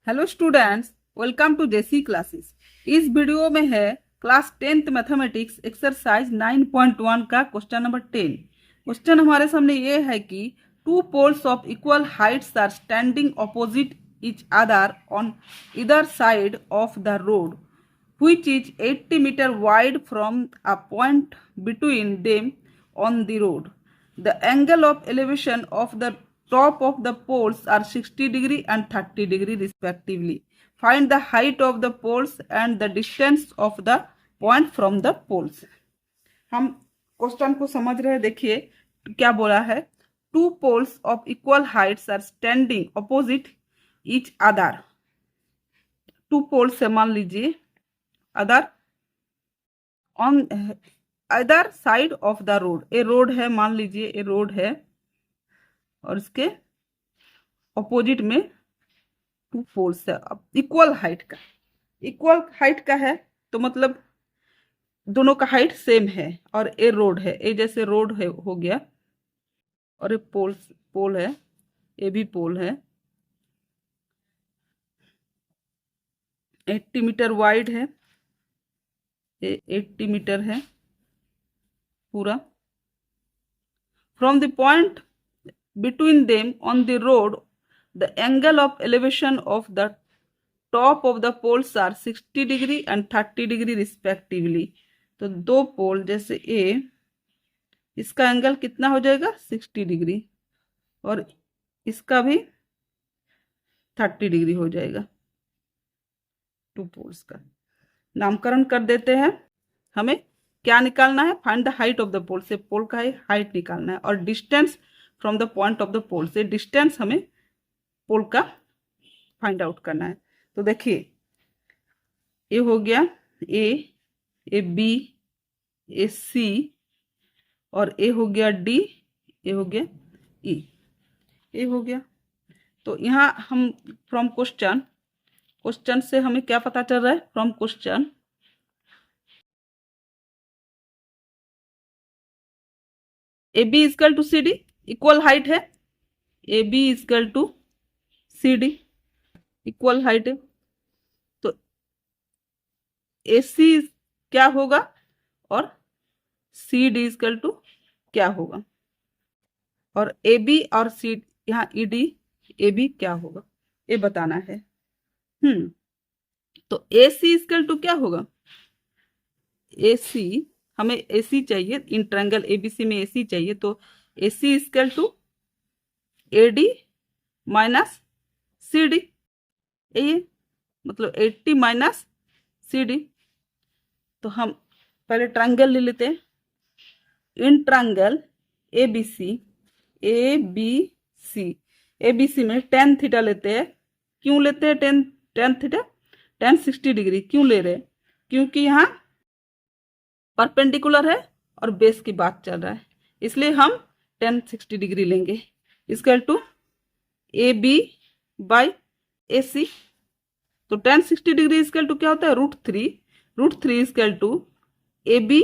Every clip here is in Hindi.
Hello students, welcome to JC classes. इस वीडियो में है क्लास 10th मैथमेटिक्स एक्सरसाइज 9.1 का क्वेश्चन नंबर 10। क्वेश्चन हमारे सामने ये है कि two poles of equal heights are standing opposite each other on either side of the road which is 80 meter wide from a point between them on the road. The angle of elevation of the top of the poles are 60 degree and 30 degree respectively. Find the height of the poles and the distance of the point from the poles. हम क्वेश्चन को समझ रहे हैं। देखिए क्या बोला है। Two poles of equal heights are standing opposite each other. Two poles से मान लीजिए other on other side of the road. A road है, मान लीजिए ए रोड है और इसके ऑपोजिट में टू पोल्स है। अब इक्वल हाइट का है तो मतलब दोनों का हाइट सेम है और ए रोड है, ए जैसे रोड है हो गया और ए पोल है, ए भी पोल है। 80 मीटर वाइड है, 80 मीटर है पूरा। From the point between them on the road the angle of elevation of the top of the poles are 60 degree and 30 degree respectively. तो दो पोल जैसे ए, इसका एंगल कितना हो जाएगा 60 डिग्री और इसका भी 30 डिग्री हो जाएगा। टू पोल्स का नामकरण कर देते हैं। हमें क्या निकालना है? Find the height of the pole. से पोल का हाइट निकालना है और distance from the point of the pole से डिस्टेंस हमें पोल का फाइंड आउट करना है। तो देखिए ये हो गया ए बी, ए सी और ए हो गया डी, ए हो गया ई, ए हो गया। तो यहाँ हम फ्रॉम क्वेश्चन से हमें क्या पता चल रहा है? From question A B equal to C D, equal height है। A B equal to C D, equal height है। तो ए सी क्या होगा और सी डी इजकल टू क्या होगा, और ए बी और सी यहाँ ई डी ए बी क्या होगा ये बताना है। तो ए सी इजकल टू क्या होगा? ए सी, हमें ए सी चाहिए, इन ट्रायंगल एबीसी में ए सी चाहिए। तो A C equal to A D minus C D, ये मतलब 80 माइनस सी डी। तो हम पहले ट्रायंगल ले लेते हैं। In triangle A B C में टेन थीटा लेते हैं। क्यों लेते हैं टेन थीटा? टेन 60 डिग्री क्यों ले रहे हैं? क्योंकि यहाँ परपेंडिकुलर है और बेस की बात चल रहा है, इसलिए हम टेन 60 डिग्री लेंगे। Equal to A B by A C. तो टेन 60 डिग्री इक्वल टू क्या होता है? Root three equal to A B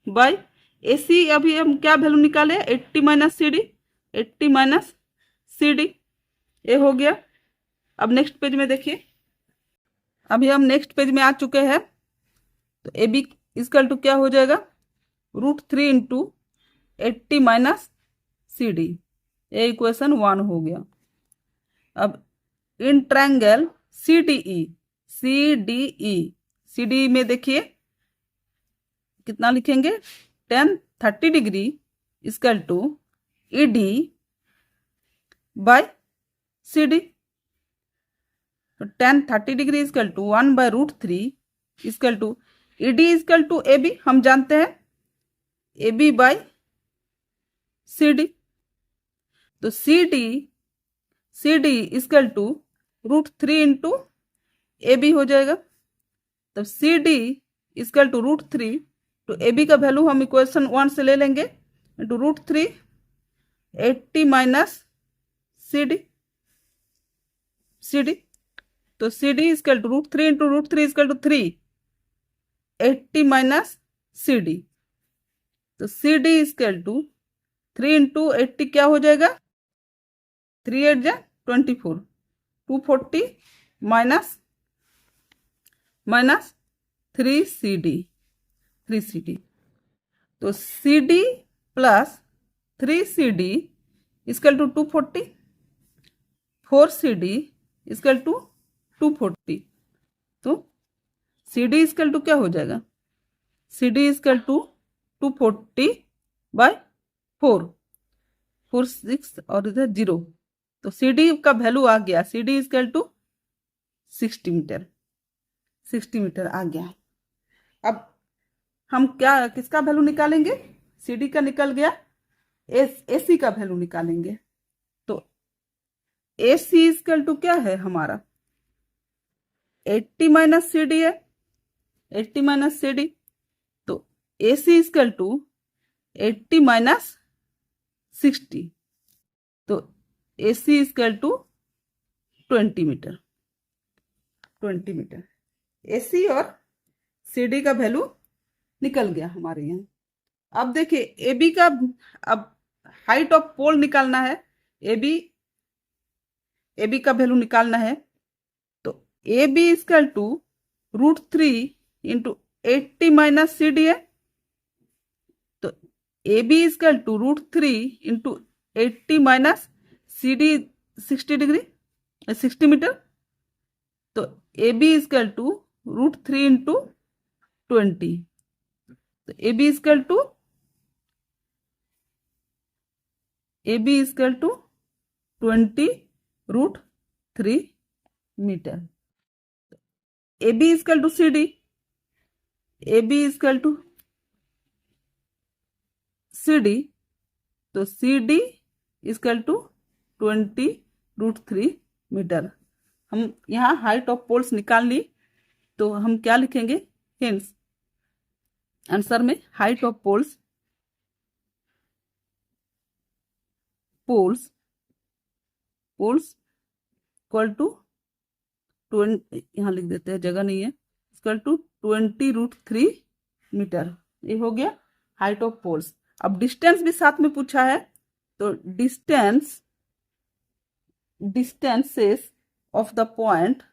by A C. अभी हम क्या वैल्यू निकाले? 80 minus C D, 80 minus C D, ये हो गया। अब नेक्स्ट पेज में देखिए, अभी हम नेक्स्ट पेज में आ चुके हैं। तो ए बी इक्वल टू क्या हो जाएगा? √3 इंटू 80 माइनस सी डी, ये इक्वेशन 1 हो गया। अब इन ट्रायंगल सी डी में देखिए कितना लिखेंगे? Tan 30 degree equal to E D by C D. तो tan 30 degree equal to 1/√3 equal to E D equal to A B, हम जानते हैं A B by C D. तो C D equal to √3 into A B हो जाएगा। तब सी डी इक्वल टू √3, तो ए बी का वैल्यू हम इक्वेशन 1 से ले लेंगे इंटू √3, 80 माइनस सी डी। तो C D equal to √3 into √3 equal to 3, 80 minus C D. तो C D equal to 3 into 80 क्या हो जाएगा? 3 8 जा 24, 240 माइनस माइनस 3CD। तो CD plus 3CD equal to 240, 4CD equal to 240। तो CD इक्वल टू क्या हो जाएगा, CD इक्वल टू 240/4, 4 6 और इधर 0। तो CD का वैल्यू आ गया, CD equal to 60 metre, 60 metre आ गया। अब हम क्या किसका वैल्यू निकालेंगे, CD का निकल गया, AC का वैल्यू निकालेंगे। तो AC इक्वल टू क्या है हमारा, 80 माइनस CD है, 80 माइनस CD। तो AC इक्वल टू 80 माइनस 60। तो AC equal to 20 metre, 20 metre. AC और CD का वैल्यू निकल गया हमारे यहाँ। अब देखिए AB का, अब हाइट ऑफ पोल निकालना है, AB का वैल्यू निकालना है। तो AB equal to √3 into 80 minus CD है। तो AB equal to √3 into 80 minus CD 60 degree, 60 metre. तो AB इक्वल टू √3 इंटू 20। तो AB equal to AB equal to 20√3 metre. AB equal to CD, AB equal to CD। तो CD इक्वल टू 20√3 मीटर। हम यहाँ हाइट ऑफ पोल्स निकाल ली, तो हम क्या लिखेंगे, हेंस आंसर में height of poles equal to 20, यहाँ लिख देते हैं, जगह नहीं है, इक्वल टू 20√3 मीटर। ये हो गया हाइट ऑफ पोल्स। अब डिस्टेंस भी साथ में पूछा है, तो distances of the point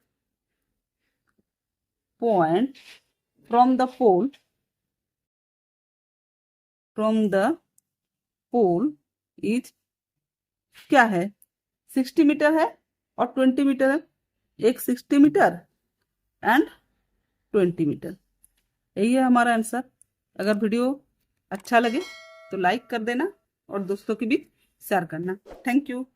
from the pole is क्या है, 60 मीटर है और 20 मीटर है, एक 60 मीटर एंड 20 मीटर। यही है हमारा आंसर। अगर वीडियो अच्छा लगे तो लाइक कर देना और दोस्तों की भी शेयर करना। Thank you.